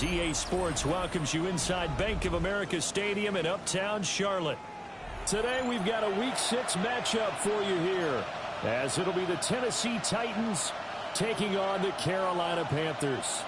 as EA Sports welcomes you inside Bank of America Stadium in Uptown Charlotte. Today we've got a Week 6 matchup for you here, as it'll be the Tennessee Titans taking on the Carolina Panthers.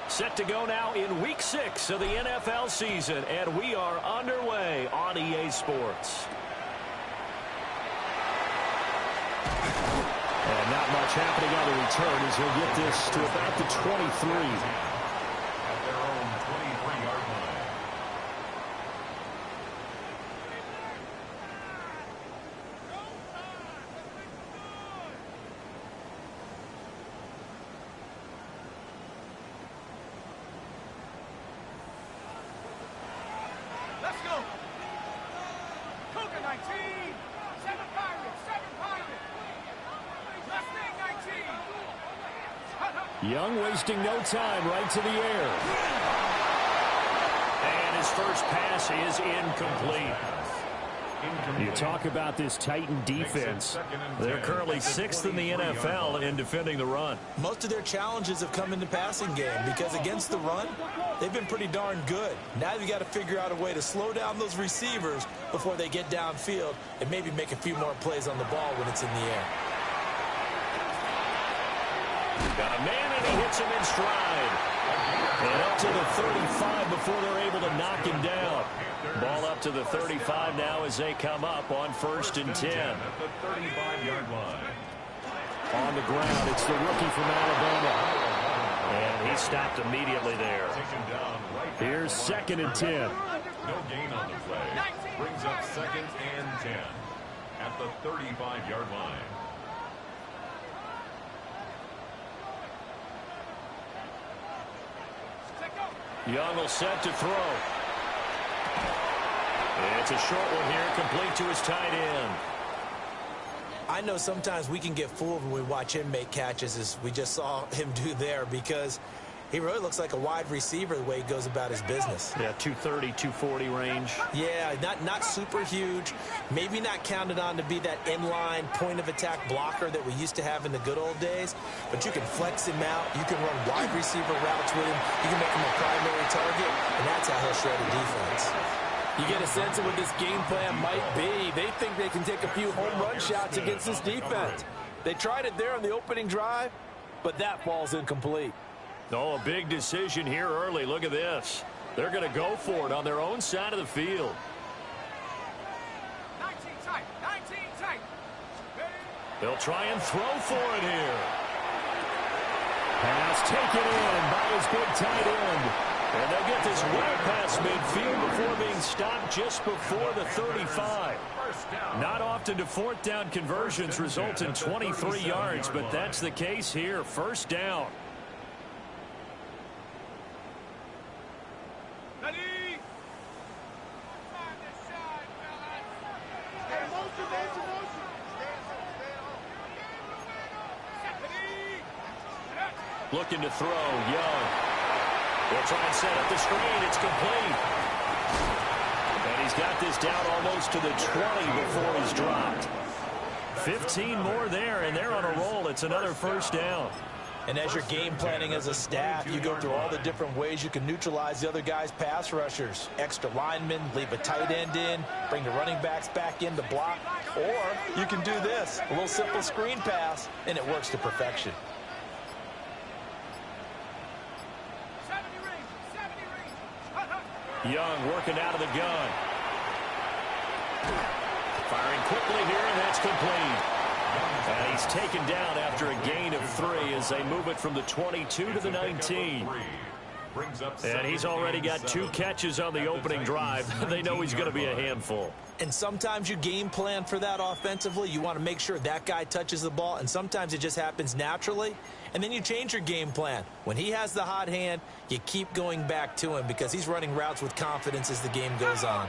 Set to go now in Week 6 of the NFL season, and we are underway on EA Sports. And not much happening on the return as he'll get this to about the 23. At their own 23-yard line. Let's go. Cougar 19. 7 Pirates. 7 Pirates. Mustang 19. Young wasting no time, right to the air. And his first pass is incomplete. You talk about this Titan defense. They're currently 6th in the NFL in defending the run. Most of their challenges have come in the passing game because against the run, they've been pretty darn good. Now you've got to figure out a way to slow down those receivers before they get downfield and maybe make a few more plays on the ball when it's in the air. Got a man, and he hits him in stride. And up to the 35 before they're able to knock him down. Ball up to the 35 now as they come up on 1st and 10. At the 35-yard line. On the ground, it's the rookie from Alabama. And he stopped immediately there. Taken down right. Here's 2nd and 10. No gain on the play. Brings up 2nd and 10. At the 35-yard line. Young will set to throw. It's a short one here, complete to his tight end. I know sometimes we can get fooled when we watch him make catches, as we just saw him do there, because he really looks like a wide receiver the way he goes about his business. Yeah, 230, 240 range. Yeah, not super huge. Maybe not counted on to be that inline point-of-attack blocker that we used to have in the good old days, but you can flex him out. You can run wide receiver routes with him. You can make him a primary target, and that's how he'll shred a defense. You get a sense of what this game plan might be. They think they can take a few home run shots against this defense. They tried it there on the opening drive, but that ball's incomplete. Oh, a big decision here early. Look at this. They're going to go for it on their own side of the field. 19 tight. 19 tight. They'll try and throw for it here. Pass taken in by his big tight end. And they'll get this well past midfield before being stopped just before the 35. Not often do 4th down conversions result in 23 yards, but that's the case here. 1st down. Ready. Stay motion, Looking to throw, Young. They'll try and set up the screen. It's complete. And he's got this down almost to the 20 before he's dropped. 15 more there, and they're on a roll. It's another 1st down. And as you're game planning as a staff, you go through all the different ways you can neutralize the other guy's pass rushers. Extra linemen, leave a tight end in, bring the running backs back in to block. Or you can do this, a little simple screen pass, and it works to perfection. Young working out of the gun. Firing quickly here, and that's complete. And he's taken down after a gain of 3 as they move it from the 22 to the 19. Brings up And he's already got 2 catches on the opening drive. They know he's going to be a handful. And sometimes you game plan for that offensively. You want to make sure that guy touches the ball, and sometimes it just happens naturally. And then you change your game plan. When he has the hot hand, you keep going back to him because he's running routes with confidence as the game goes on.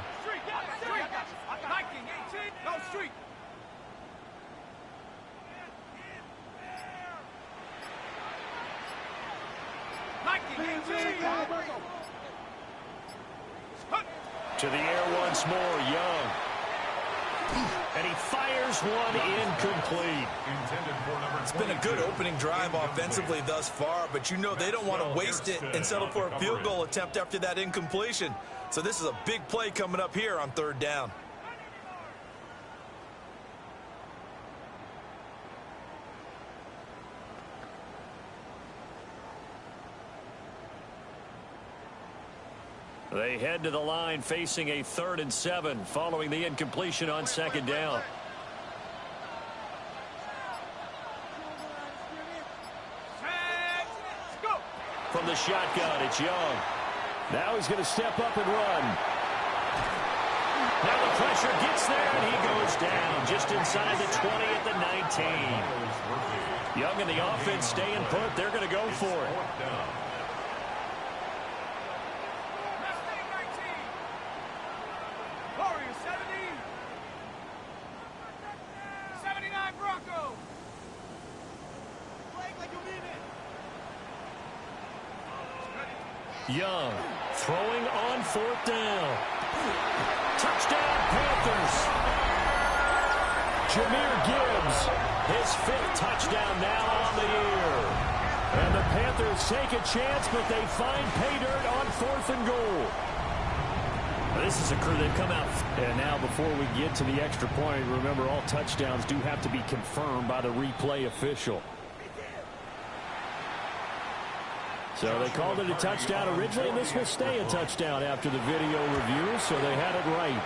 To the air once more, Young. And he fires one incomplete. It's been a good opening drive offensively thus far, but you know they don't want to waste it and settle for a field goal attempt after that incompletion. So this is a big play coming up here on 3rd down. They head to the line facing a 3rd and 7 following the incompletion on 2nd down. From the shotgun, it's Young. Now he's going to step up and run. Now the pressure gets there, and he goes down just inside the 20 at the 19. Young and the offense staying put. They're going to go for it. Young throwing on 4th down. Touchdown, Panthers. Jahmyr Gibbs, his 5th touchdown now on the year. And the Panthers take a chance, but they find pay dirt on 4th and goal. This is a crew that come out. And now before we get to the extra point, remember all touchdowns do have to be confirmed by the replay official. So they called it a touchdown originally, and this will stay a touchdown after the video review, so they had it right.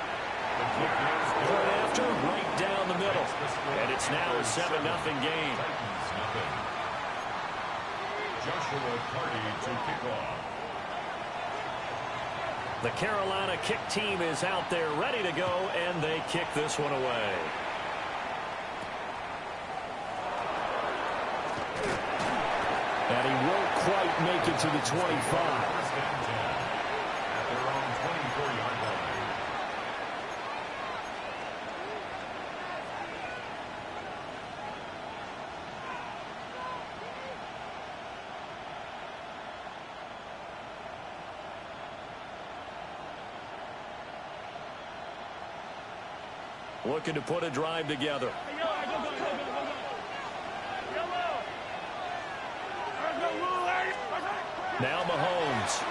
Point after, right down the middle. And it's now a 7-0 game. Joshua Carty to kick off. The Carolina kick team is out there ready to go, and they kick this one away. And he won't quite make it to the 25. At their own 24-yard line. Looking to put a drive together. Now Mahomes.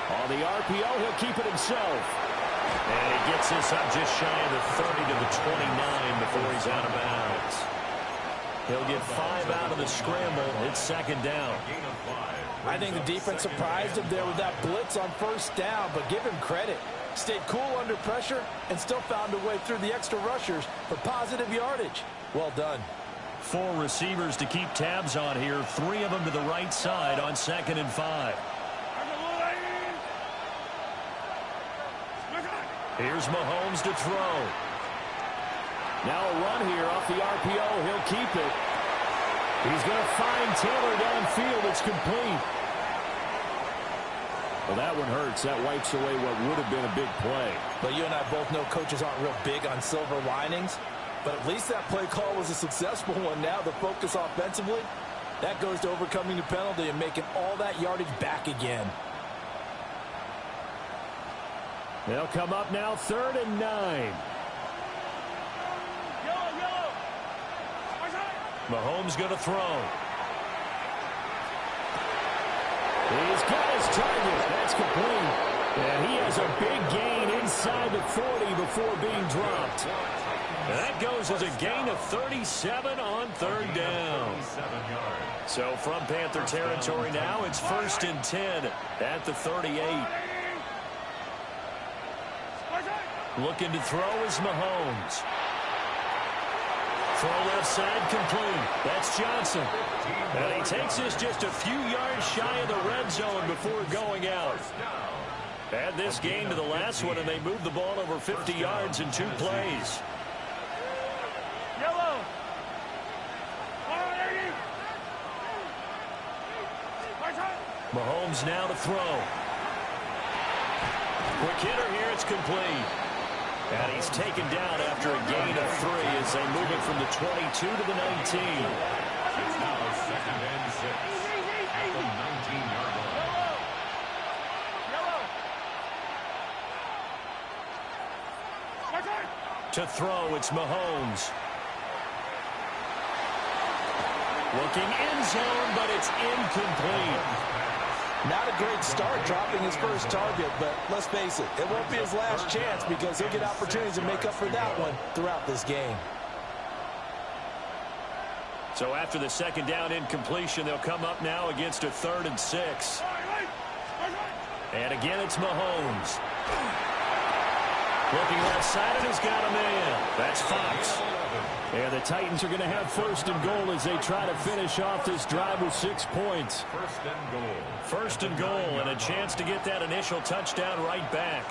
On the RPO, he'll keep it himself. And he gets this up just shy of the 30 to the 29 before he's out of bounds. He'll get 5 out of the scramble. It's 2nd down. I think the defense surprised him there with that blitz on 1st down, but give him credit. Stayed cool under pressure and still found a way through the extra rushers for positive yardage. Well done. 4 receivers to keep tabs on here. 3 of them to the right side on 2nd and 5. Here's Mahomes to throw. Now a run here off the RPO. He'll keep it. He's going to find Taylor downfield. It's complete. Well, that one hurts. That wipes away what would have been a big play. But you and I both know coaches aren't real big on silver linings. But at least that play call was a successful one. Now the focus offensively, that goes to overcoming the penalty and making all that yardage back again. They'll come up now 3rd and 9. Mahomes going to throw. He's got his target. That's complete. And he has a big gain inside the 40 before being dropped. And that goes as a gain of 37 on 3rd down. So from Panther territory now, it's 1st and 10 at the 38. Looking to throw is Mahomes. Throw left side complete. That's Johnson. And he takes this just a few yards shy of the red zone before going out. Add this game to the last one, and they moved the ball over 50 yards in 2 plays. Yellow. Mahomes now to throw. Quick hitter here. It's complete. And he's taken down after a gain of 3 as they move it from the 22 to the 19. It's now 2nd and 6 at the 19-yard line. To throw, it's Mahomes. Looking end zone, but it's incomplete. Not a great start dropping his first target, but let's face it, it won't be his last chance because he'll get opportunities to make up for that one throughout this game. So after the second down incompletion, they'll come up now against a 3rd and 6. And again, it's Mahomes. Looking left side, and he's got a man. That's Fox. And the Titans are going to have 1st and goal as they try to finish off this drive with 6 points. 1st and goal. 1st and goal, and a chance to get that initial touchdown right back.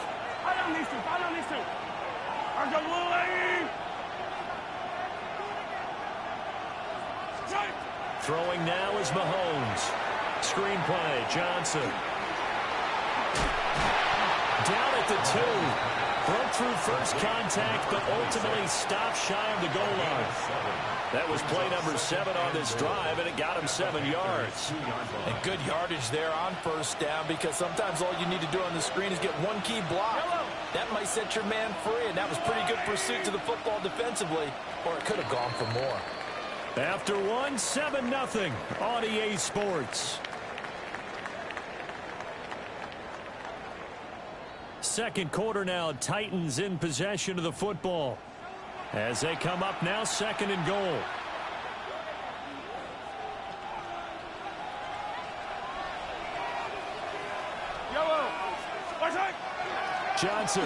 Throwing now is Mahomes. Screenplay, Johnson. Down at the 2. Broke through first contact, but ultimately stopped shy of the goal line. That was play number 7 on this drive, and it got him 7 yards. And good yardage there on 1st down because sometimes all you need to do on the screen is get one key block. That might set your man free, and that was pretty good pursuit to the football defensively, or it could have gone for more. After 1, 7-0 on EA Sports. Second quarter now, Titans in possession of the football. As they come up now, 2nd and goal. Johnson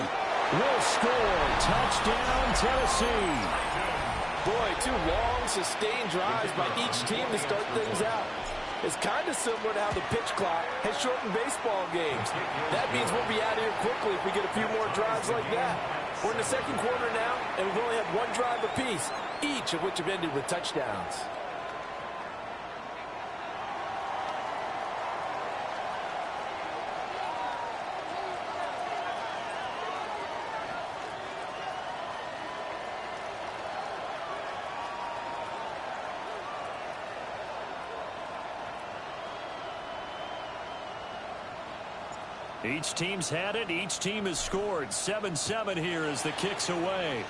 will score. Touchdown, Tennessee. Boy, 2 long, sustained drives by each team to start things out. It's kind of similar to how the pitch clock has shortened baseball games. That means we'll be out of here quickly if we get a few more drives like that. We're in the second quarter now, and we've only had 1 drive apiece, each of which have ended with touchdowns. Each team's had it. Each team has scored. 7-7 here as the kick's away.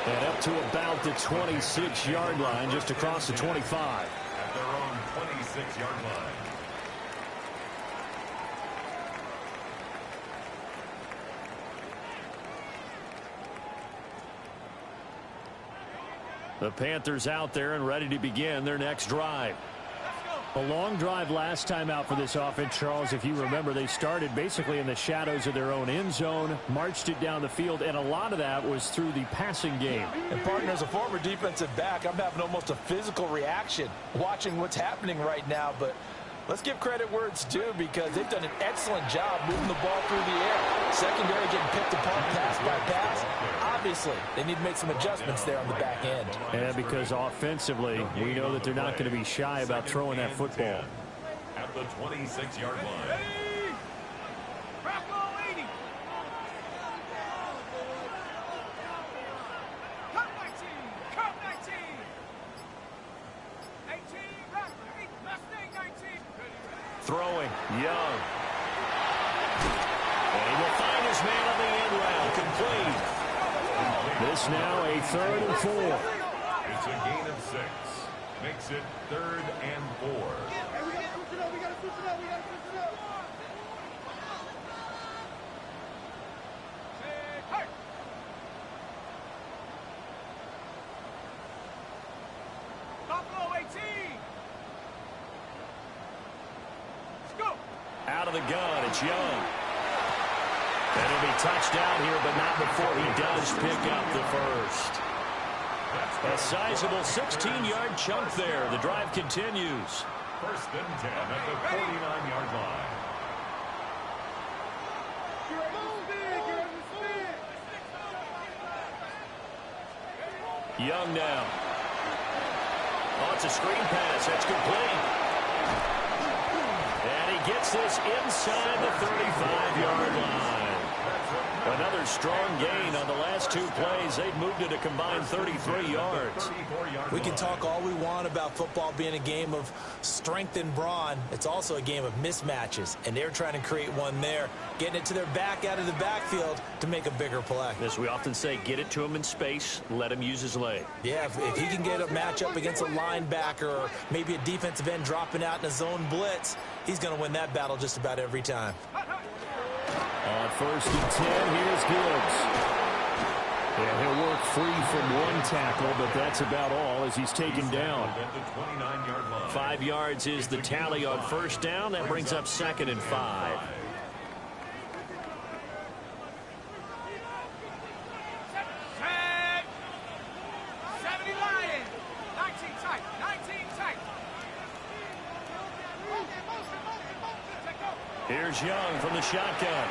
And up to about the 26-yard line, just across the 25. At their own 26-yard line. The Panthers out there and ready to begin their next drive. A long drive last time out for this offense, Charles. If you remember, they started basically in the shadows of their own end zone, marched it down the field, and a lot of that was through the passing game. And, partner, as a former defensive back, I'm having almost a physical reaction watching what's happening right now. But let's give credit where it's due because they've done an excellent job moving the ball through the air. Secondary getting picked apart pass by pass. Obviously, they need to make some adjustments there on the back end. And because offensively, we know that they're not going to be shy about throwing that football. At the 26-yard line. Throwing, Young. And he will find his man on the end route. Complete. This now a 3rd and 4. It's a gain of 6. Makes it 3rd and 4. Out of the gun, it's Young. And he'll be touched down here, but not before he does pick up the first. A sizable 16-yard chunk there. The drive continues. First and 10 at the 49-yard line. Young now. Oh, it's a screen pass. That's complete. And he gets this inside the 35-yard line. Another strong gain on the last two plays. They've moved it a combined 33 yards. We can talk all we want about football being a game of strength and brawn. It's also a game of mismatches, and they're trying to create one there, getting it to their back out of the backfield to make a bigger play. As we often say, get it to him in space, let him use his leg. Yeah, if he can get a matchup against a linebacker or maybe a defensive end dropping out in a zone blitz, he's going to win that battle just about every time. On first and 10, here's Gibbs. And he'll work free from one tackle, but that's about all as he's taken down. 5 yards is the tally on first down. That brings up 2nd and 5. Here's Young from the shotgun.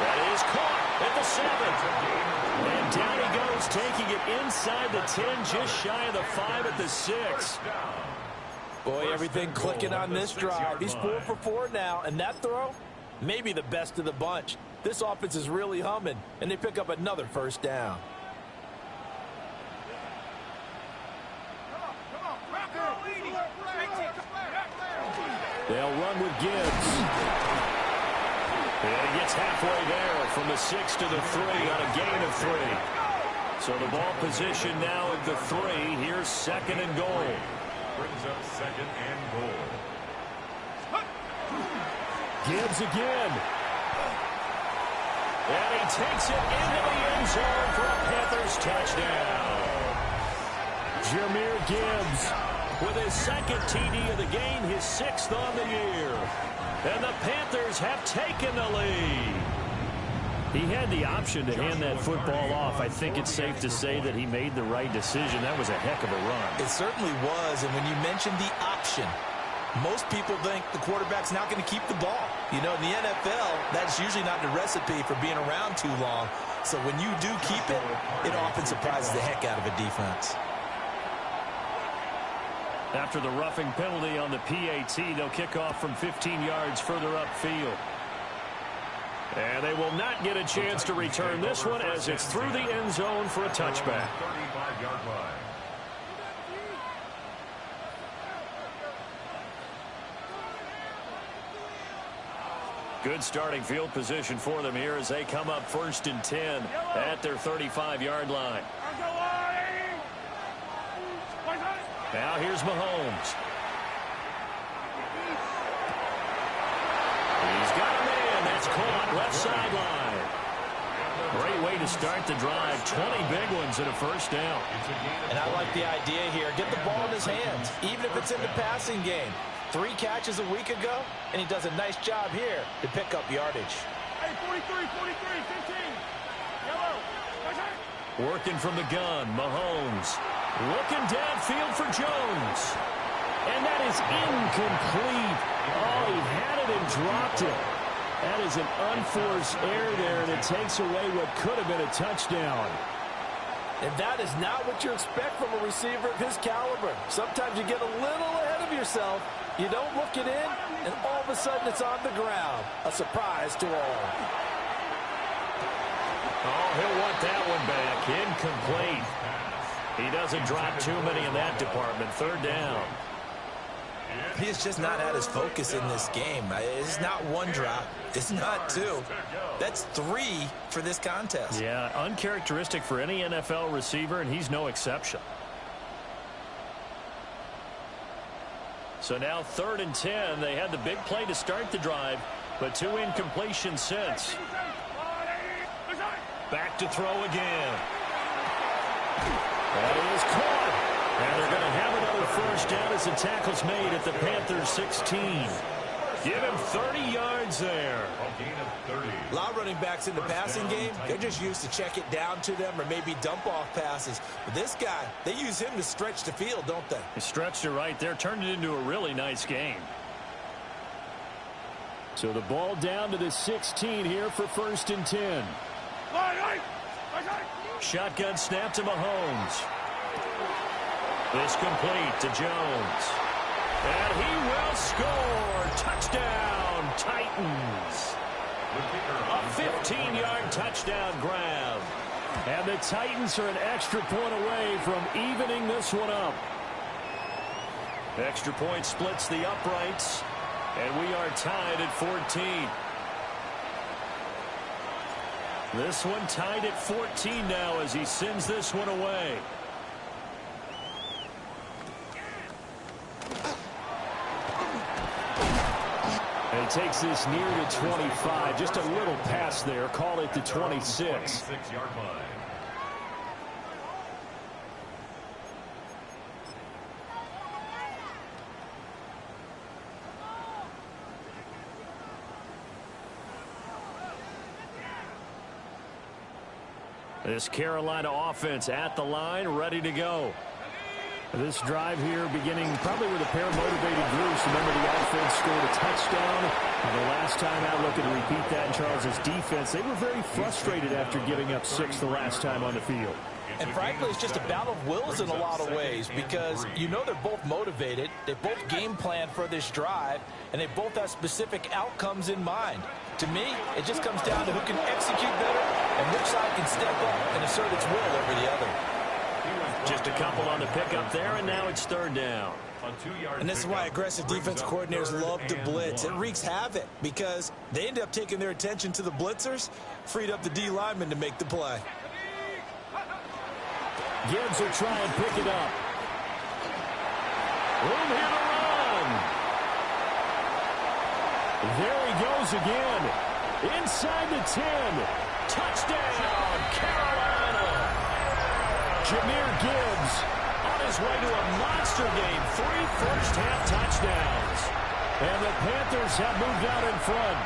That is caught at the 7. And down he goes, taking it inside the 10, just shy of the 5 at the 6. Boy, everything clicking on this drive. He's 4 for 4 now, and that throw, maybe the best of the bunch. This offense is really humming, and they pick up another first down. They'll run with Gibbs. And he gets halfway there from the 6 to the 3 on a gain of 3. So the ball position now at the 3. Here's 2nd and goal. Brings up 2nd and goal. Gibbs again. And he takes it into the end zone for a Panthers touchdown. Jahmyr Gibbs with his 2nd TD of the game, his 6th on the year. And the Panthers have taken the lead. He had the option to hand that football off. I think it's safe to say that he made the right decision. That was a heck of a run. It certainly was, and when you mentioned the option, most people think the quarterback's not going to keep the ball. You know, in the NFL, that's usually not the recipe for being around too long. So when you do keep it, it often surprises the heck out of a defense. After the roughing penalty on the PAT, they'll kick off from 15 yards further upfield. And they will not get a chance to return this one as it's through the end zone for a touchback. 35-yard line. Good starting field position for them here as they come up 1st and 10 at their 35-yard line. Now here's Mahomes. He's got a man. That's caught left sideline. Great way to start the drive. 20 big ones and a first down. And I like the idea here. Get the ball in his hands, even if it's in the passing game. 3 catches a week ago, and he does a nice job here to pick up yardage. Hey, 43, 15. Yellow. Working from the gun, Mahomes. Looking downfield for Jones. And that is incomplete. Oh, he had it and dropped it. That is an unforced error there, and it takes away what could have been a touchdown. And that is not what you expect from a receiver of his caliber. Sometimes you get a little ahead of yourself. You don't look it in, and all of a sudden it's on the ground. A surprise to all. Oh, he'll want that one back. Incomplete. He doesn't drop too many in that department. 3rd down. He has just not had his focus in this game. It's not 1 drop. It's not 2. That's 3 for this contest. Yeah, uncharacteristic for any NFL receiver, and he's no exception. So now 3rd and 10. They had the big play to start the drive, but 2 incompletions since. Back to throw again. That is caught. And they're going to have another first down as the tackle's made at the Panthers 16. Give him 30 yards there. A gain of 30. A lot of running backs in the passing game, they're just used to check it down to them or maybe dump off passes. But this guy, they use him to stretch the field, don't they? He stretched it right there, turned it into a really nice game. So the ball down to the 16 here for 1st and 10. Shotgun snap to Mahomes. This complete to Jones. And he will score. Touchdown, Titans. A 15-yard touchdown grab. And the Titans are an extra point away from evening this one up. Extra point splits the uprights. And we are tied at 14. This one tied at 14 now as he sends this one away. And he takes this near to 25. Just a little pass there. Call it the 26. 26-yard line. This Carolina offense at the line, ready to go. This drive here beginning probably with a pair of motivated groups. Remember, the offense scored a touchdown. And the last time out, looking to repeat that in Charles's defense. They were very frustrated after giving up 6 the last time on the field. And frankly, it's just a battle of wills in a lot of ways because you know they're both motivated. They both game plan for this drive, and they both have specific outcomes in mind. To me, it just comes down to who can execute better and which side can step up and assert its will over the other. Just a couple on the pickup there, and now it's 3rd down. And this is why aggressive defense coordinators love to blitz. It wreaks havoc because they end up taking their attention to the blitzers, freed up the D lineman to make the play. Gibbs will try and pick it up. Room here to run. There he goes again. Inside the 10. Touchdown, Carolina. Jahmyr Gibbs On his way to a monster game. 3 first-half touchdowns. And the Panthers have moved out in front.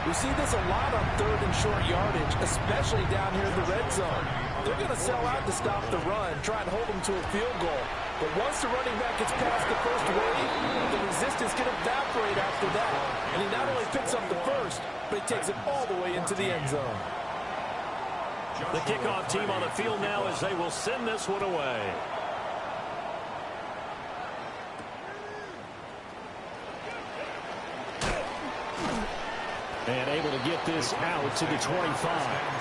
We see this a lot on 3rd and short yardage, especially down here in the red zone. They're going to sell out to stop the run, try and hold them to a field goal. But once the running back gets past the first wave, the resistance can evaporate after that. And he not only picks up the first, but he takes it all the way into the end zone. The kickoff team on the field now as they will send this one away. And able to get this out to the 25.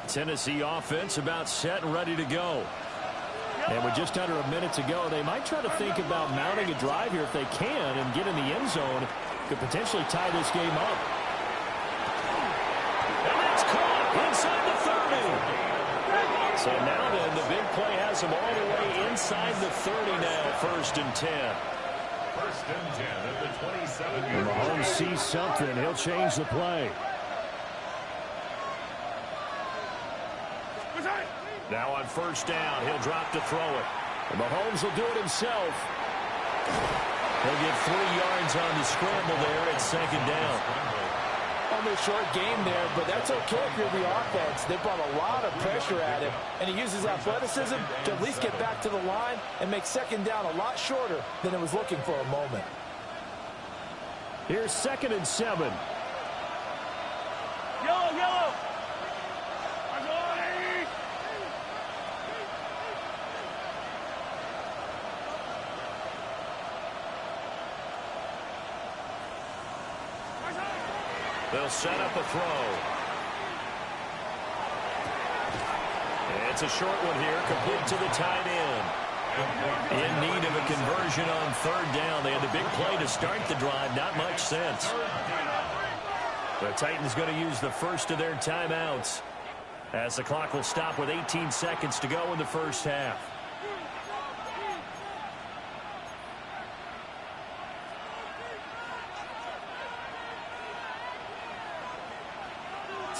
Tennessee offense about set and ready to go. And with just under a minute to go, they might try to think about mounting a drive here if they can and get in the end zone. Could potentially tie this game up. And that's caught inside the 30. So now then, the big play has them all the way inside the 30 now. 1st and 10. 1st and 10 at the 27. Mahomes sees something. He'll change the play. Now on 1st down, he'll drop to throw it. And Mahomes will do it himself. He'll get 3 yards on the scramble there at 2nd down. Only a short game there, but that's okay if you're the offense. They brought a lot of pressure at him, and he uses athleticism to at least get back to the line and make 2nd down a lot shorter than it was looking for a moment. Here's 2nd and 7. Yellow, yellow. They'll set up a throw. It's a short one here, complete to the tight end. In need of a conversion on 3rd down. They had the big play to start the drive. Not much sense. The Titans going to use the first of their timeouts as the clock will stop with 18 seconds to go in the 1st half.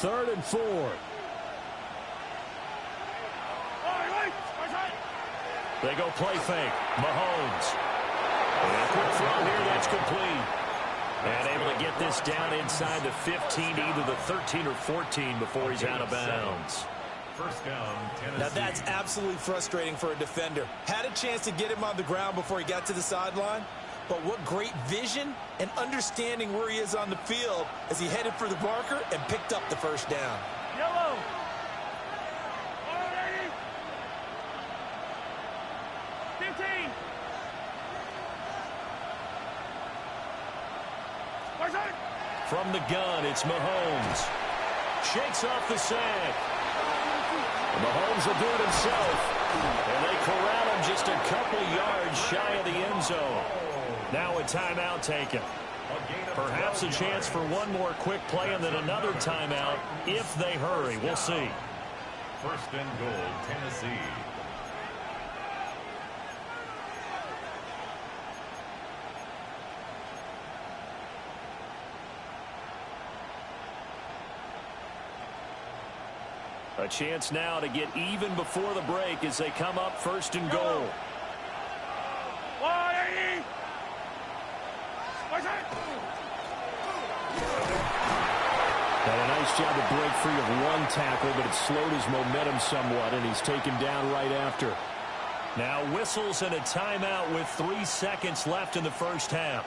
3rd and 4. They go play fake. Mahomes. And a quick throw here. That's complete. And able to get this down inside the 15, either the 13 or 14 before he's out of bounds. First down, Tennessee. Now that's absolutely frustrating for a defender. Had a chance to get him on the ground before he got to the sideline, but what great vision and understanding where he is on the field as he headed for the marker and picked up the first down. Yellow. 15. From the gun, it's Mahomes. Shakes off the sack. Mahomes will do it himself. And they corral him just a couple yards shy of the end zone. Now a timeout taken. Perhaps a chance for one more quick play and then another timeout if they hurry. We'll see. First and goal, Tennessee. A chance now to get even before the break as they come up 1st and goal. Had a nice job to break free of one tackle, but it slowed his momentum somewhat, and he's taken down right after. Now whistles and a timeout with 3 seconds left in the first half.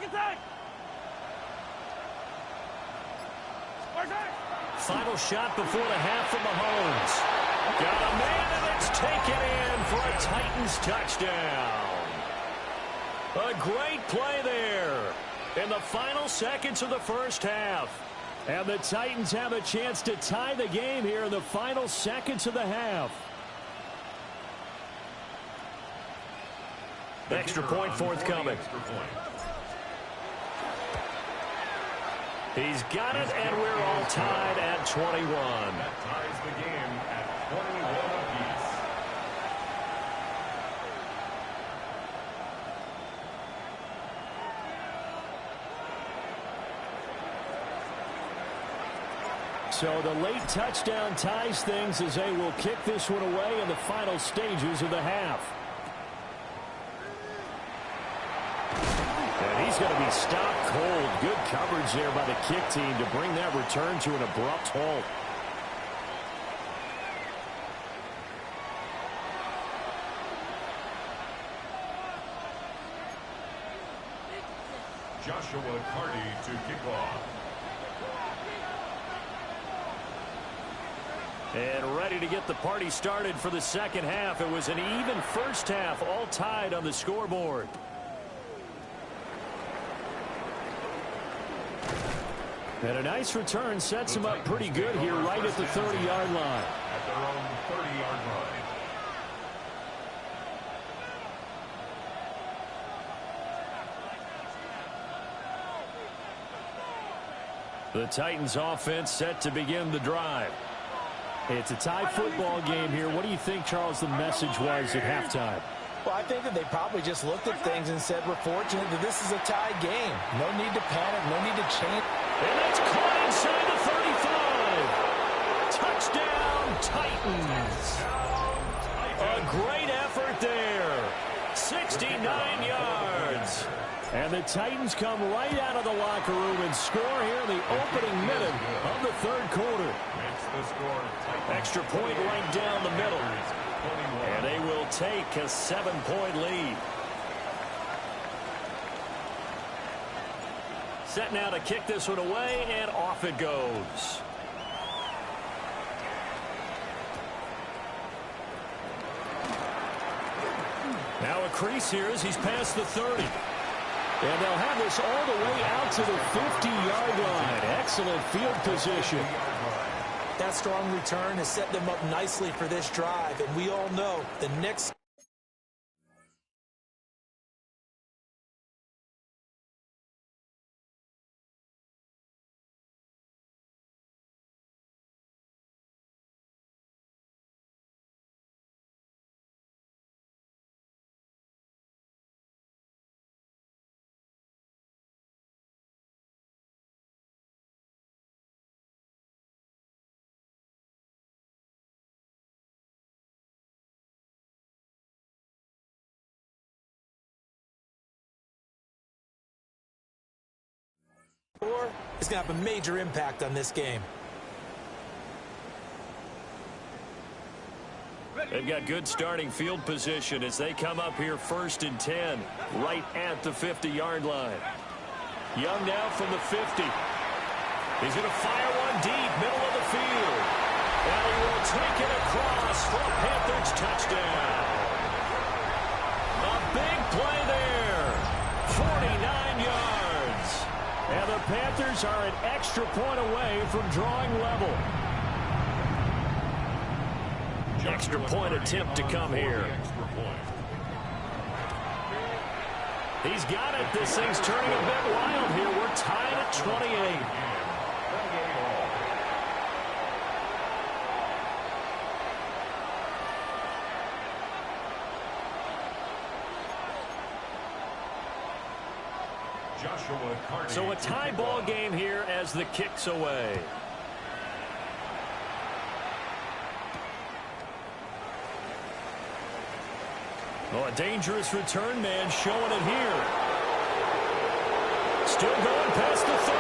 Attack! Final shot before the half from Mahomes. Got a man, and it's taken in for a Titans touchdown. A great play there in the final seconds of the first half. And the Titans have a chance to tie the game here in the final seconds of the half. Extra point forthcoming. He's got it, and we're all tied at 21. That ties the game at 21 apiece. So the late touchdown ties things as they will kick this one away in the final stages of the half. And he's going to be stopped cold. Good coverage there by the kick team to bring that return to an abrupt halt. Joshua Carty to kick off. And ready to get the party started for the second half. It was an even first half, all tied on the scoreboard. And a nice return sets him up pretty good here right at the 30-yard line. At their own 30-yard line. The Titans offense set to begin the drive. It's a tie football game here. What do you think, Charles, the message was at halftime? Well, I think that they probably just looked at things and said, we're fortunate that this is a tie game. No need to panic, no need to change. And that's caught inside the 35. Touchdown, Titans. A great effort there. 69 yards. And the Titans come right out of the locker room and score here in the opening minute of the third quarter. Extra point right down the middle. And they will take a 7-point lead. Set now to kick this one away, and off it goes. Now a crease here as he's past the 30. And they'll have this all the way out to the 50-yard line. Excellent field position. That strong return has set them up nicely for this drive, and we all know the next... is going to have a major impact on this game. They've got good starting field position as they come up here 1st and 10, right at the 50-yard line. Young now from the 50. He's going to fire one deep, middle of the field. And he will take it across for a Panthers touchdown. A big play there. 49 yards. And the Panthers are an extra point away from drawing level. Extra point attempt to come here. He's got it. This thing's turning a bit wild here. We're tied at 28. So a tie ball game here as the kick's away. Oh, a dangerous return man showing it here. Still going past the 30.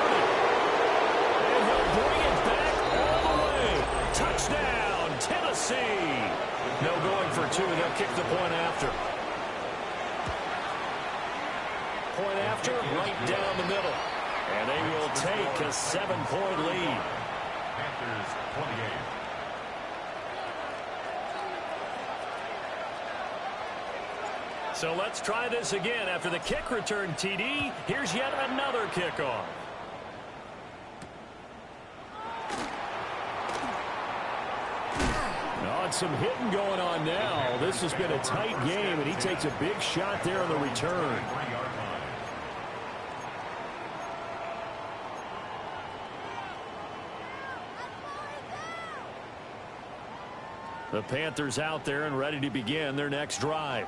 And he'll bring it back all the way. Touchdown, Tennessee. No going for two. They'll kick the point after. Point after, right down the middle. And they will take a 7-point lead. Panthers 28. So let's try this again. After the kick return TD, here's yet another kickoff. Oh, and some hitting going on now. This has been a tight game, and he takes a big shot there on the return. The Panthers out there and ready to begin their next drive.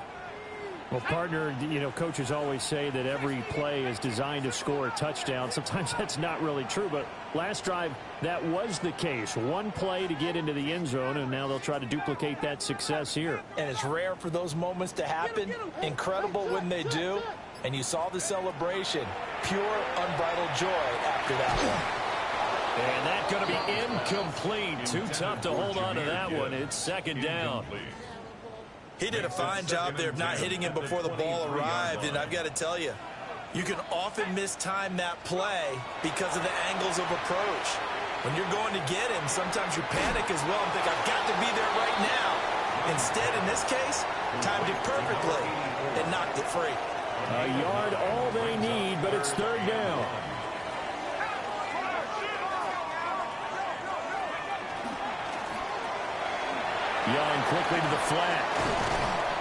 Well, partner, you know, coaches always say that every play is designed to score a touchdown. Sometimes that's not really true, but last drive, that was the case. One play to get into the end zone, and now they'll try to duplicate that success here. And it's rare for those moments to happen. Incredible when they do. And you saw the celebration. Pure, unbridled joy after that one. And that's going to be incomplete. Too tough to hold on to that one. It's 2nd down. He did a fine job there of not hitting him before the ball arrived, and I've got to tell you, you can often mistime that play because of the angles of approach. When you're going to get him, sometimes you panic as well and think, I've got to be there right now. Instead, in this case, timed it perfectly and knocked it free. A yard all they need, but it's 3rd down. Young quickly to the flat.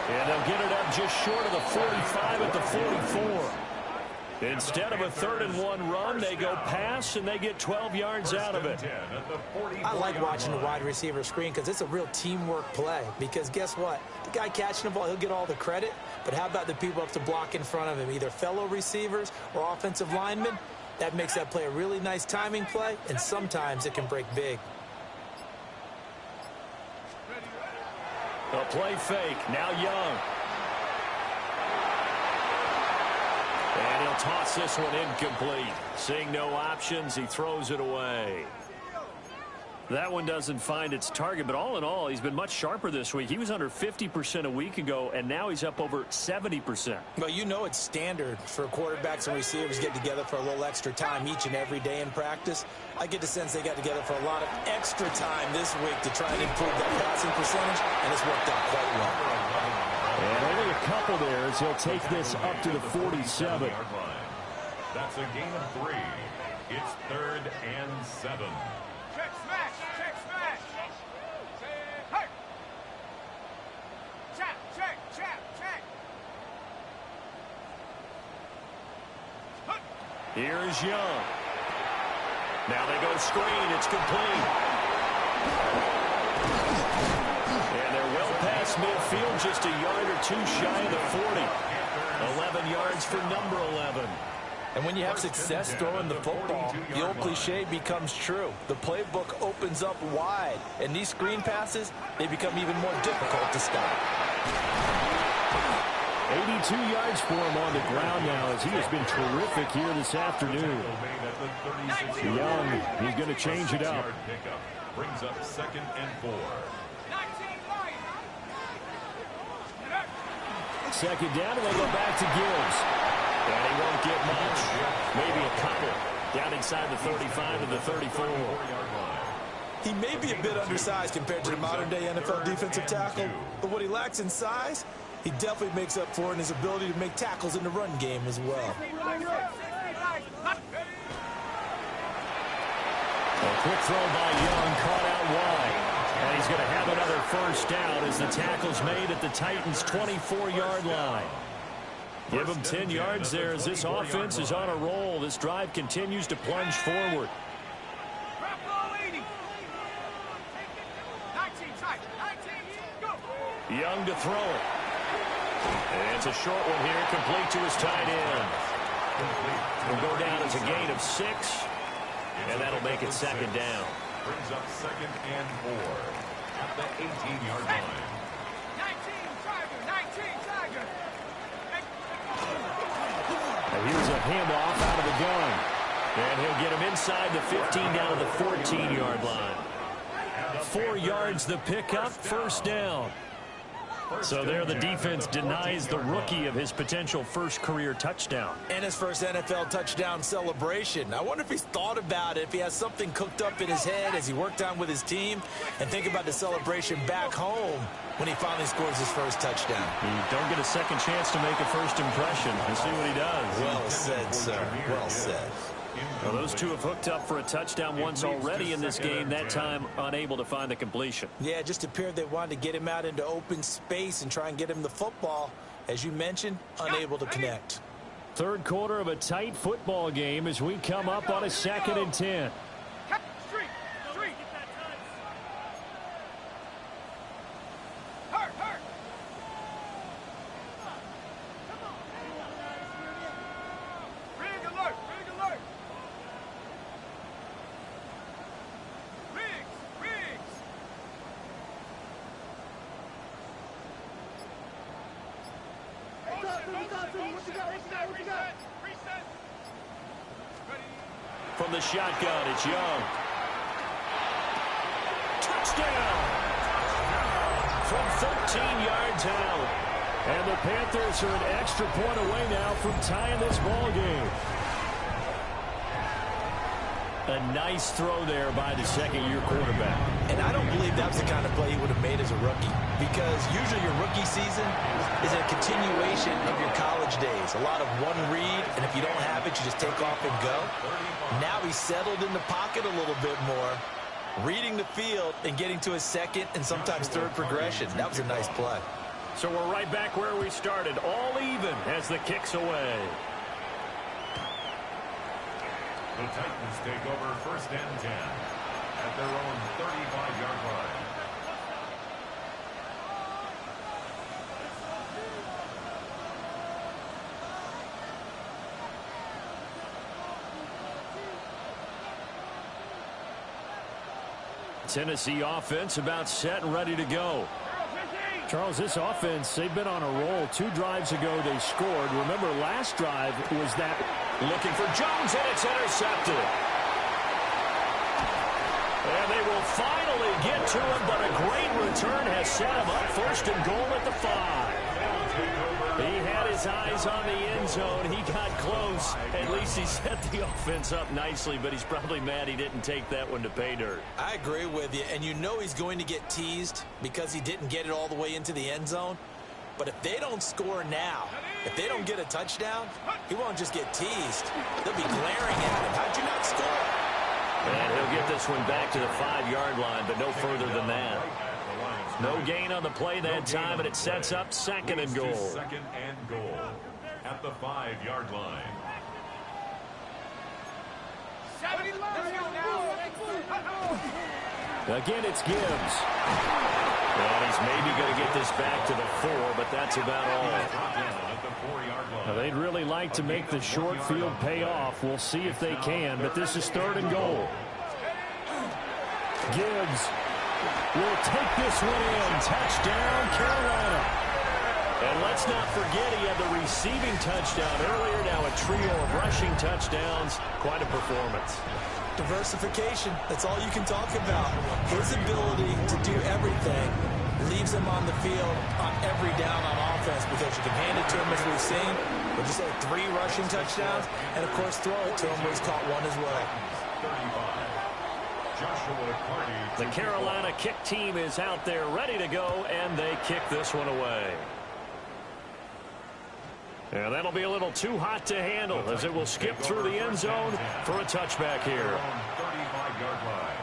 And they'll get it up just short of the 45 at the 44. Instead of a 3rd and 1 run, they go pass, and they get 12 yards out of it. I like watching the wide receiver screen because it's a real teamwork play. Because guess what? The guy catching the ball, he'll get all the credit. But how about the people up to block in front of him, either fellow receivers or offensive linemen? That makes that play a really nice timing play, and sometimes it can break big. A play fake. Now Young. And he'll toss this one incomplete. Seeing no options, he throws it away. That one doesn't find its target, but all in all, he's been much sharper this week. He was under 50% a week ago, and now he's up over 70%. Well, you know it's standard for quarterbacks and receivers to get together for a little extra time each and every day in practice. I get the sense they got together for a lot of extra time this week to try and improve that passing percentage, and it's worked out quite well. And only a couple there as he'll take this up to the 47. That's a gain of 3. It's 3rd and 7. Check smash. Check smash. Hey. Check. Here's Young. Now they go screen. It's complete. And they're well past midfield, just a yard or two shy of the 40. 11 yards for number 11. And when you have success throwing the football, the old cliche becomes true. The playbook opens up wide, and these screen passes, they become even more difficult to stop. 82 yards for him on the ground now, as he has been terrific here this afternoon. Young, he's going to change it up. Brings up 2nd and 4. Second down, and they go back to Gibbs. And he won't get much. Maybe a couple. Down inside the 35 and the 34. He may be a bit undersized compared to the modern-day NFL defensive tackle, but what he lacks in size, he definitely makes up for in his ability to make tackles in the run game as well. A quick throw by Young, caught out wide. And he's going to have another first down as the tackle's made at the Titans' 24-yard line. Give him 10 yards there as this offense is on a roll. This drive continues to plunge forward. Young to throw it. And it's a short one here, complete to his tight end. Will go down as a gain of 6, and that'll make it second down. Brings up 2nd and 4 at the 18-yard line. 19 Tiger. And here's a handoff out of the gun. And he'll get him inside the 15 down to the 14-yard line. 4 yards the pickup, first down. So there the defense denies the rookie of his potential first career touchdown. And his first NFL touchdown celebration. I wonder if he's thought about it, if he has something cooked up in his head as he worked on with his team, and think about the celebration back home when he finally scores his first touchdown. You don't get a second chance to make a first impression. Let's see what he does. Well said, sir. Well said. Well, those two have hooked up for a touchdown once already in this game, that time unable to find the completion. Yeah, just appeared they wanted to get him out into open space and try and get him the football. As you mentioned, unable to connect. Third quarter of a tight football game as we come up on a 2nd and 10. Street. Hurt. Rig alert. Riggs. Reset. From the shotgun, it's Young. Touchdown! From 13 yards out. And the Panthers are an extra point away now from tying this ball game. A nice throw there by the second-year quarterback. And I don't believe that's the kind of play he would have made as a rookie, because usually your rookie season is a continuation of your college days. A lot of one read, and if you don't have it, you just take off and go. Now he's settled in the pocket a little bit more, reading the field and getting to his second and sometimes third progression. That was a nice play. So we're right back where we started, all even as the kick's away. The Titans take over 1st and 10 at their own 35-yard line. Tennessee offense about set and ready to go. Charles, this offense, they've been on a roll. 2 drives ago they scored. Remember, last drive was that. Looking for Jones, and it's intercepted. And they will finally get to him, but a great return has set him up 1st and goal at the 5. He had his eyes on the end zone. He got close. At least he set the offense up nicely, but he's probably mad he didn't take that one to pay dirt. I agree with you, and you know he's going to get teased because he didn't get it all the way into the end zone. But if they don't score now, If they don't get a touchdown, he won't just get teased. They'll be glaring at him. How'd you not score? And he'll get this one back to the 5-yard line, but no further than that. No gain on the play that time, and it sets up second and goal. Second and goal at the 5-yard line. Again, it's Gibbs. And he's maybe going to get this back to the 4, but that's about all. Now, they'd really like to make the short field pay off. We'll see if they can, but this is third and goal. Gibbs will take this one in. Touchdown, Carolina. And let's not forget he had the receiving touchdown earlier. Now a trio of rushing touchdowns. Quite a performance. Diversification, that's all you can talk about. His ability to do everything leaves him on the field on every down on offense, because you can hand it to him, as we've seen. We just had 3 rushing touchdowns, and of course throw it to him where he's caught one as well. The Carolina kick team is out there ready to go, and they kick this one away. And that'll be a little too hot to handle, as it will skip through the end zone for a touchback here. 35-yard line.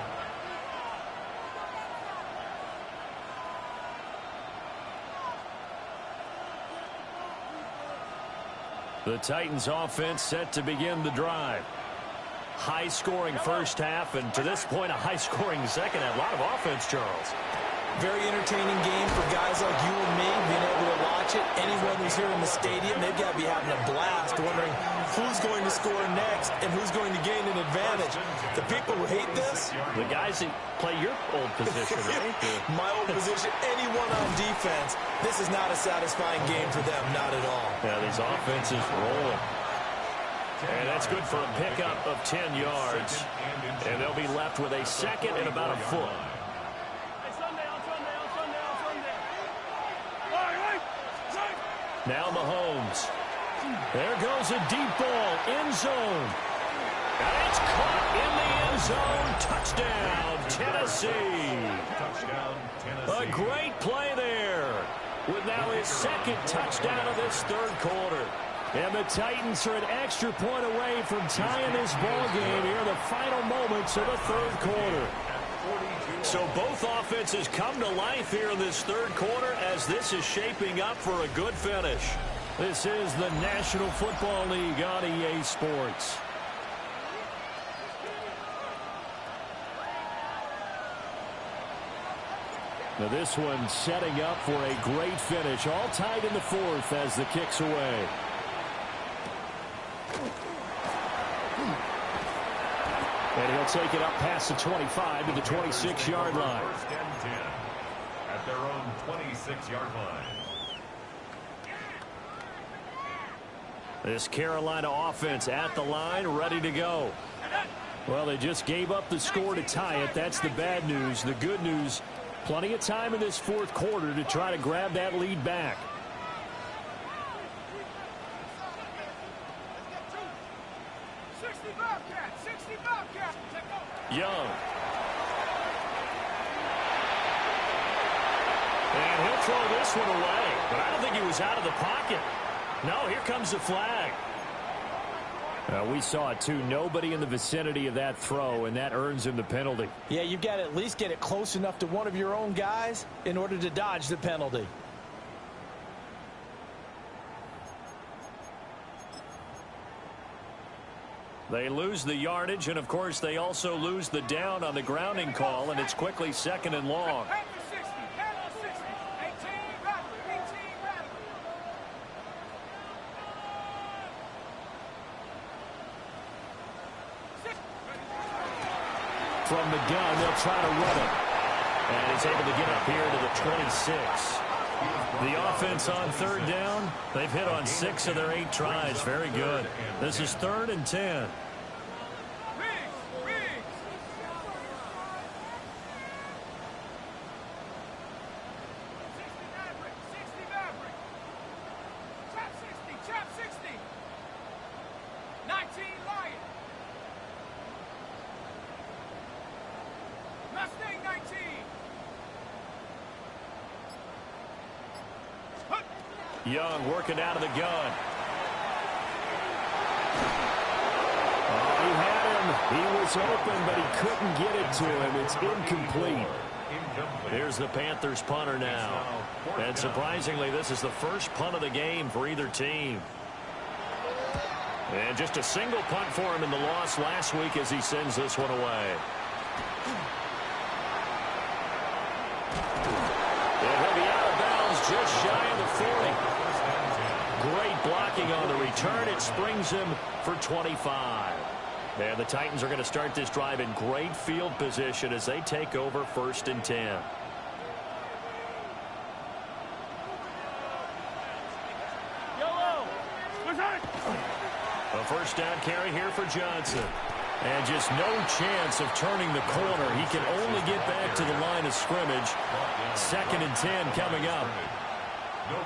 The Titans offense set to begin the drive. High-scoring first half, and to this point, a high-scoring second half. A lot of offense, Charles. Very entertaining game for guys like you and me, being able to watch it. Anyone who's here in the stadium, they've got to be having a blast, wondering who's going to score next and who's going to gain an advantage. The people who hate this, the guys that play your old position, right? My old position, anyone on defense, this is not a satisfying game for them, not at all. Yeah, these offenses roll. And that's good for a pickup of 10 yards. And they'll be left with a second and about a foot. Now Mahomes. There goes a deep ball, end zone. And it's caught in the end zone. Touchdown, Tennessee. Touchdown, Tennessee. A great play there, with now his second touchdown of this third quarter. And the Titans are an extra point away from tying this ball game here in the final moments of the third quarter. So both offenses come to life here in this third quarter, as this is shaping up for a good finish. This is the National Football League on EA Sports. Now this one setting up for a great finish. All tied in the fourth as the kick's away. And he'll take it up past the 25 to the 26-yard line. First and 10 at their own 26-yard line. This Carolina offense at the line, ready to go. Well, they just gave up the score to tie it. That's the bad news. The good news, plenty of time in this fourth quarter to try to grab that lead back. Young. And he'll throw this one away, but I don't think he was out of the pocket. No, here comes the flag. We saw it, too. Nobody in the vicinity of that throw, and that earns him the penalty. Yeah, you've got to at least get it close enough to one of your own guys in order to dodge the penalty. They lose the yardage, and, of course, they also lose the down on the grounding call, and it's quickly second and long. From the gun, they'll try to run it. And he's able to get up here to the 26. The offense on third down, they've hit on 6 of their 8 tries. Very good. This is 3rd and 10. Young working out of the gun. He had him. He was open, but he couldn't get it to him. It's incomplete. Here's the Panthers punter now. And surprisingly, this is the first punt of the game for either team. And just a single punt for him in the loss last week as he sends this one away. And he'll be out of bounds just shy of the 40. Great blocking on the return. It springs him for 25. And the Titans are going to start this drive in great field position as they take over 1st and 10. A first down carry here for Johnson. And just no chance of turning the corner. He can only get back to the line of scrimmage. 2nd and 10 coming up.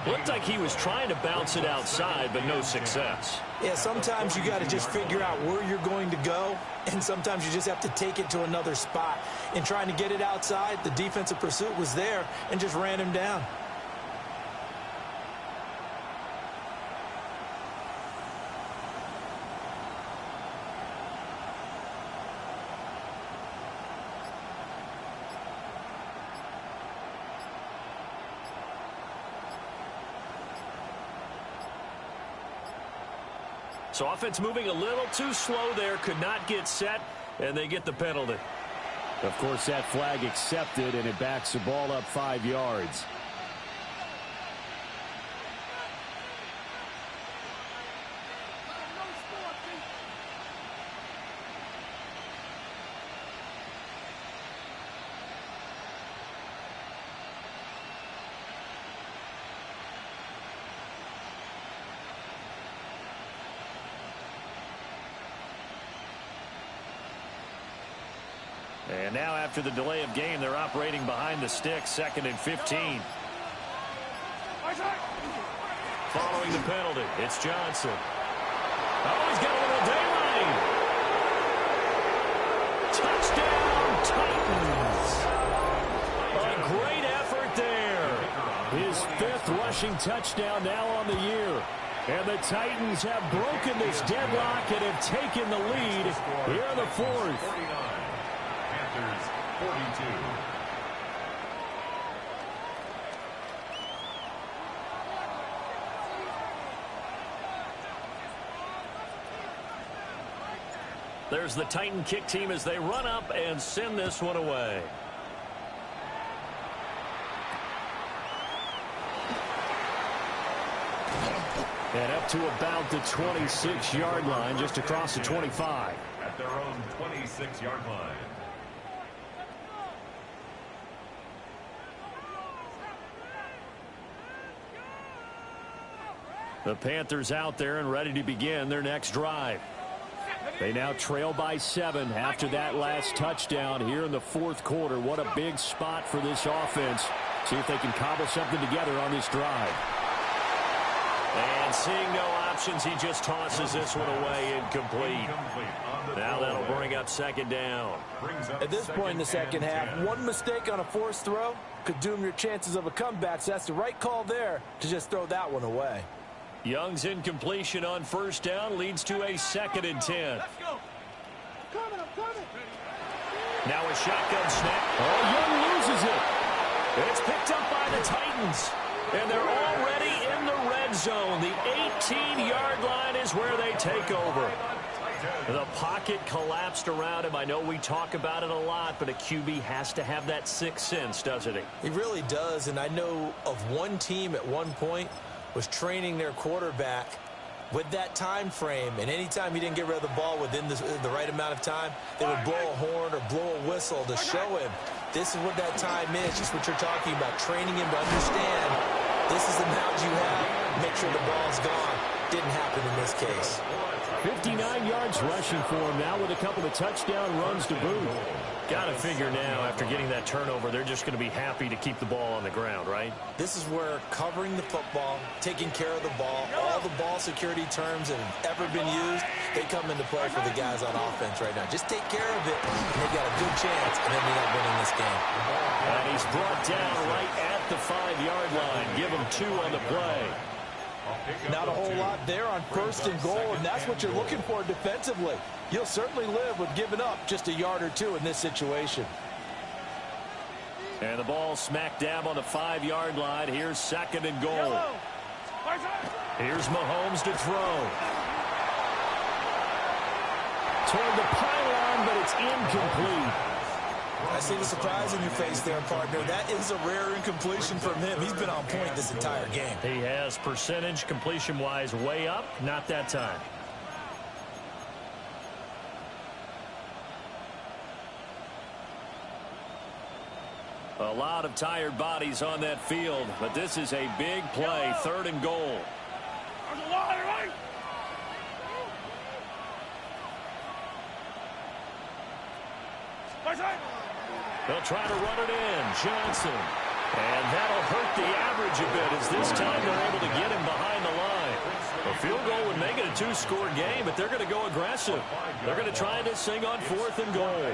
Looked like he was trying to bounce it outside, but no success. Yeah, sometimes you got to just figure out where you're going to go, and sometimes you just have to take it to another spot. In trying to get it outside, the defensive pursuit was there and just ran him down. So offense moving a little too slow there, could not get set, and they get the penalty. Of course, that flag accepted, and it backs the ball up 5 yards. And now after the delay of game, they're operating behind the sticks, 2nd and 15. Following the penalty, it's Johnson. Oh, he's got a little daylight. Touchdown, Titans. A great effort there. His 5th rushing touchdown now on the year. And the Titans have broken this deadlock and have taken the lead here in the 4th. 42. There's the Titan kick team as they run up and send this one away. And up to about the 26-yard line, just across the 25. At their own 26-yard line. The Panthers out there and ready to begin their next drive. They now trail by 7 after that last touchdown here in the 4th quarter. What a big spot for this offense. See if they can cobble something together on this drive. And seeing no options, he just tosses this one away incomplete. Now that'll bring up 2nd down. At this point in the 2nd half, one mistake on a forced throw could doom your chances of a comeback. So that's the right call there to just throw that one away. Young's incompletion on 1st down leads to a 2nd and 10. Let's go. I'm coming. Now a shotgun snap. Oh, Young loses it. It's picked up by the Titans. And they're already in the red zone. The 18-yard line is where they take over. The pocket collapsed around him. I know we talk about it a lot, but a QB has to have that sixth sense, doesn't he? He really does, and I know of one team at one point was training their quarterback with that time frame, and anytime he didn't get rid of the ball within the right amount of time, they would blow a horn or blow a whistle to show him this is what that time is, just what you're talking about, training him to understand this is the amount you have, make sure the ball's gone. Didn't happen in this case. 59 yards rushing for him now with a couple of touchdown runs to boot. Got to figure now, after getting that turnover, they're just going to be happy to keep the ball on the ground, right? This is where covering the football, taking care of the ball, all the ball security terms that have ever been used, they come into play for the guys on offense right now. Just take care of it, and they've got a good chance of ending up winning this game. And he's brought down right at the 5-yard line. Give him 2 on the play. Not a whole lot there on 1st and goal, and that's what you're looking for defensively. You'll certainly live with giving up just a yard or two in this situation. And the ball smack dab on the 5-yard line. Here's 2nd and goal. Here's Mahomes to throw. Toward the pylon, but it's incomplete. I see the surprise in your face there, partner. That is a rare incompletion from him. He's been on point this entire game. He has percentage completion-wise way up. Not that time. A lot of tired bodies on that field, but this is a big play. 3rd and goal. They'll try to run it in. Johnson. And that'll hurt the average a bit as this time they're able to get him behind the line. A field goal would make it a 2-score game, but they're going to go aggressive. They're going to try this thing on 4th and goal.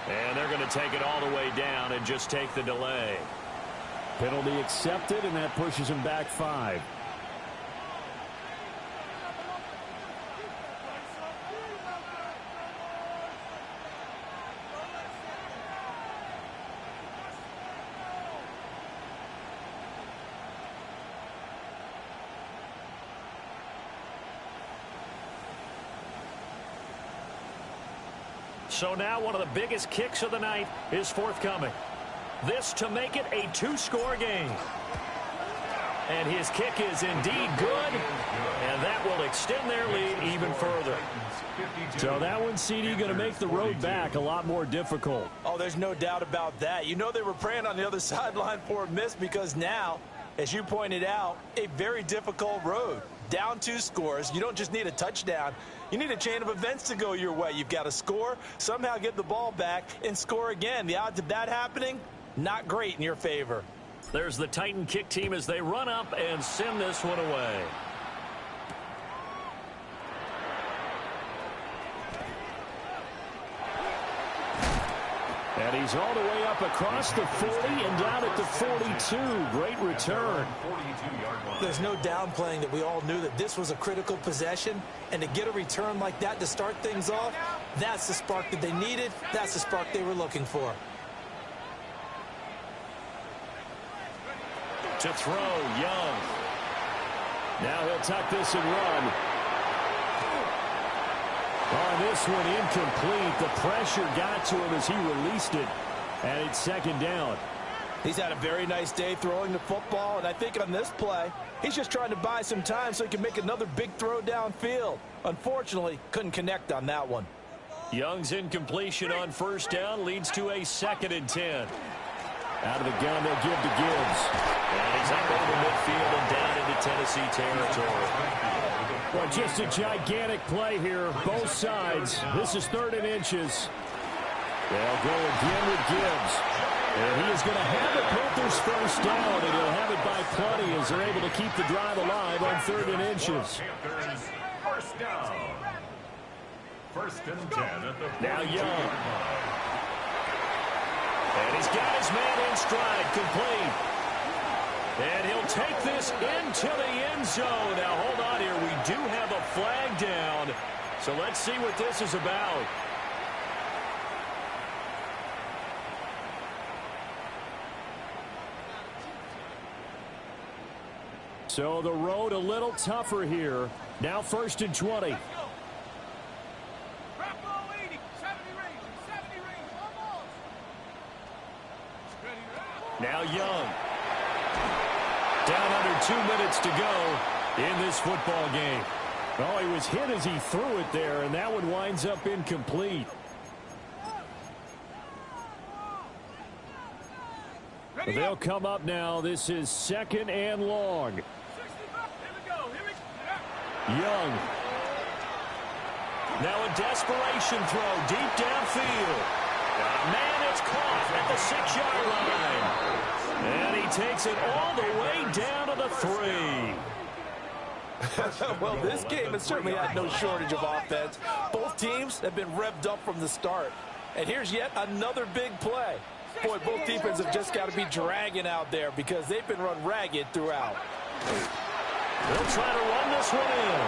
And they're going to take it all the way down and just take the delay. Penalty accepted, and that pushes him back 5. So now one of the biggest kicks of the night is forthcoming. This to make it a 2-score game. And his kick is indeed good, and that will extend their lead even further. So that one, CD, going to make the road back a lot more difficult. Oh, there's no doubt about that. You know they were praying on the other sideline for a miss because now, as you pointed out, a very difficult road. Down 2 scores. You don't just need a touchdown. You need a chain of events to go your way. You've got to score, somehow get the ball back, and score again. The odds of that happening, not great in your favor. There's the Titan kick team as they run up and send this one away. And he's all the way up across the 40 and down at the 42. Great return. There's no downplaying that we all knew that this was a critical possession. And to get a return like that to start things off, that's the spark that they needed. That's the spark they were looking for. To throw, Young. Now he'll tuck this and run. On this one, incomplete. The pressure got to him as he released it. And it's 2nd down. He's had a very nice day throwing the football, and I think on this play, he's just trying to buy some time so he can make another big throw downfield. Unfortunately, couldn't connect on that one. Young's incompletion on 1st down leads to a 2nd and 10. Out of the gun, they'll give to Gibbs. And he's up over midfield and down into Tennessee territory. Well, just a gigantic play here, both sides. This is 3rd and inches. They'll go again with Gibbs. And he is going to have the Panthers 1st down, and he'll have it by plenty as they're able to keep the drive alive on 3rd and inches. 1st down. 1st and 10 at the now Young. And he's got his man in stride, complete. And he'll take this into the end zone. Now, hold on here. We do have a flag down. So let's see what this is about. So the road a little tougher here. Now 1st and 20. Now Young. Down under 2 minutes to go in this football game. Oh, he was hit as he threw it there, and that one winds up incomplete. They'll come up now. This is 2nd and long. Young. Now a desperation throw deep downfield. Man, it's caught at the 6-yard line. And he takes it all the way down to the 3. Well, this game has certainly had no shortage of offense. Both teams have been revved up from the start. And here's yet another big play. Boy, both defenses have just got to be dragging out there because they've been run ragged throughout. They'll try to run this one in.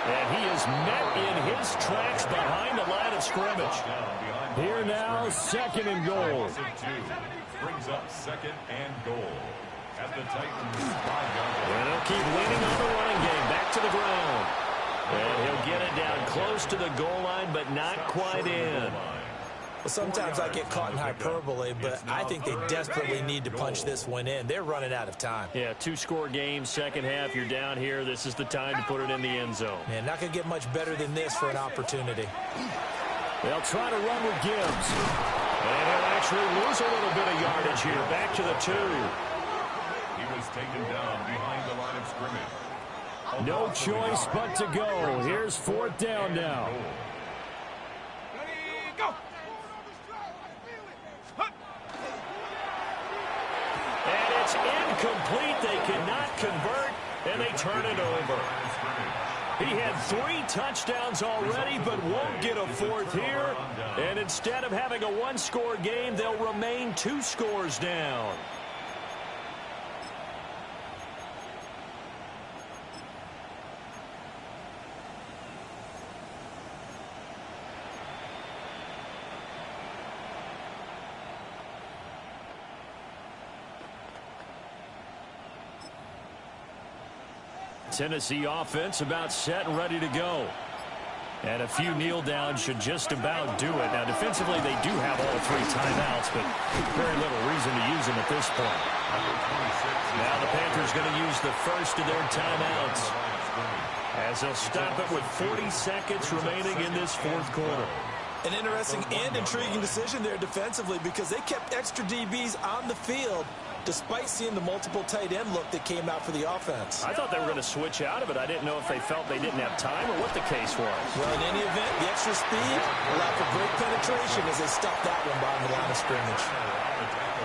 And he is met in his tracks behind the line of scrimmage. Here now, 2nd and goal. Brings up 2nd and goal. At the Titans, 5 yards. And he'll keep leaning on the running game. Back to the ground. And he'll get it down close to the goal line, but not quite in. Well, sometimes I get caught in hyperbole, but I think they desperately need to punch this one in. They're running out of time. Yeah, 2-score game, second half. You're down here. This is the time to put it in the end zone. Man, not going to get much better than this for an opportunity. They'll try to run with Gibbs. And he'll actually lose a little bit of yardage here. Back to the 2. He was taken down behind the line of scrimmage. No choice but to go. Here's 4th down now. And it's incomplete. They cannot convert, and they turn it over. He had 3 touchdowns already, but won't get a 4th here. And instead of having a 1-score game, they'll remain 2 scores down. Tennessee offense about set and ready to go. And a few kneel downs should just about do it. Now, defensively, they do have all 3 timeouts, but very little reason to use them at this point. Now the Panthers going to use the first of their timeouts, as they'll stop it with 40 seconds remaining in this 4th quarter. An interesting and intriguing decision there defensively because they kept extra DBs on the field despite seeing the multiple tight end look that came out for the offense. I thought they were going to switch out of it. I didn't know if they felt they didn't have time or what the case was. Well, in any event, the extra speed allowed for great penetration as they stopped that one behind the line of scrimmage.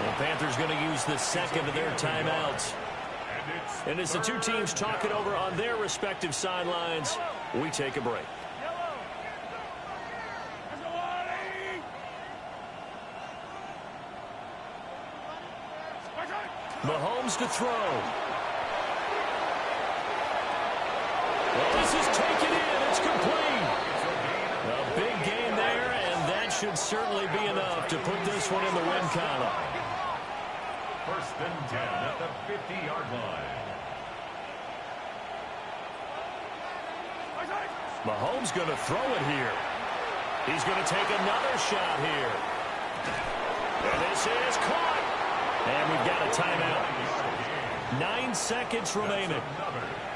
The Panthers going to use the second of their timeouts. And as the 2 teams talk it over on their respective sidelines, we take a break. Mahomes to throw. Well, this is taken in. It's complete. A big gain there, and that should certainly be enough to put this one in the win column. 1st and 10 at the 50-yard line. Mahomes going to throw it here. He's going to take another shot here. And this is caught. And we've got a timeout. 9 seconds remaining.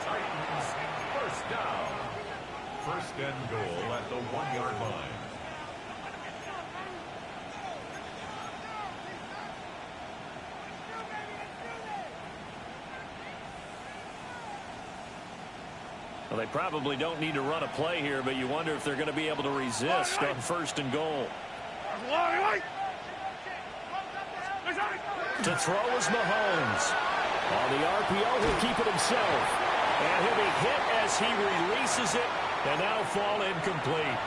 Titans 1st down. 1st and goal at the 1-yard line. Well, they probably don't need to run a play here, but you wonder if they're going to be able to resist on 1st and goal. To throw is Mahomes. On the RPO, he'll keep it himself. And he'll be hit as he releases it, and that'll fall incomplete.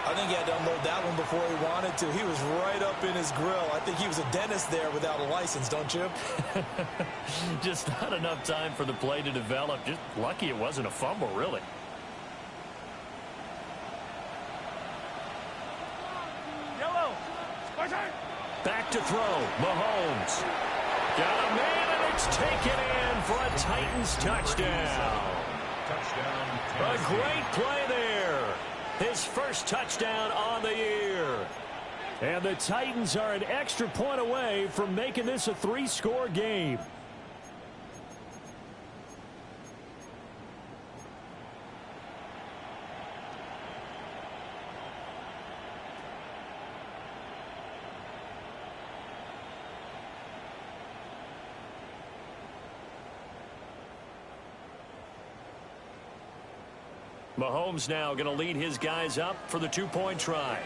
I think he had to unload that one before he wanted to. He was right up in his grill. I think he was a dentist there without a license, don't you? Just not enough time for the play to develop. Just lucky it wasn't a fumble, really. Back to throw. Mahomes. Got a man, and it's taken in for a Titans touchdown. A great play there. His first touchdown on the year. And the Titans are an extra point away from making this a 3-score game. Mahomes now going to lead his guys up for the two-point try.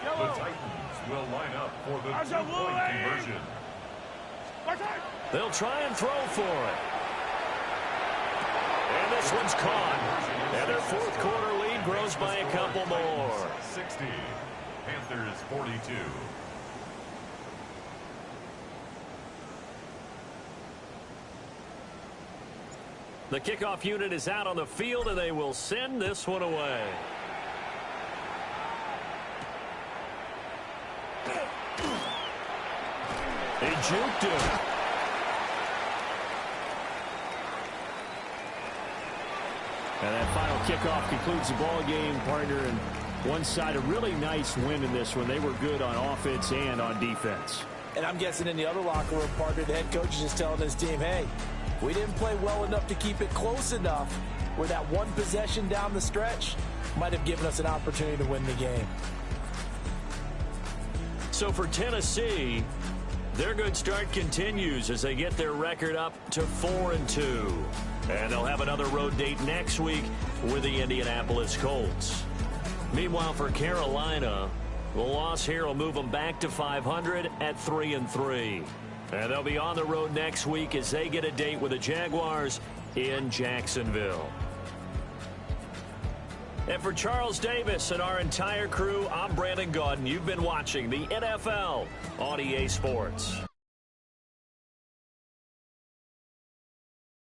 The Titans will line up for the two-point conversion. They'll try and throw for it. And this one's caught. And their fourth quarter lead grows by a couple more. 60. Panthers 42. The kickoff unit is out on the field, and they will send this one away. He juked him. And that final kickoff concludes the ball game, partner. And one side, a really nice win in this one. They were good on offense and on defense. And I'm guessing in the other locker room, partner, the head coach is just telling his team, hey, we didn't play well enough to keep it close enough where that one possession down the stretch might have given us an opportunity to win the game. So for Tennessee, their good start continues as they get their record up to 4-2. And they'll have another road date next week with the Indianapolis Colts. Meanwhile, for Carolina, the loss here will move them back to 500 at 3-3. And they'll be on the road next week as they get a date with the Jaguars in Jacksonville. And for Charles Davis and our entire crew, I'm Brandon Gaudin. You've been watching the NFL on EA Sports.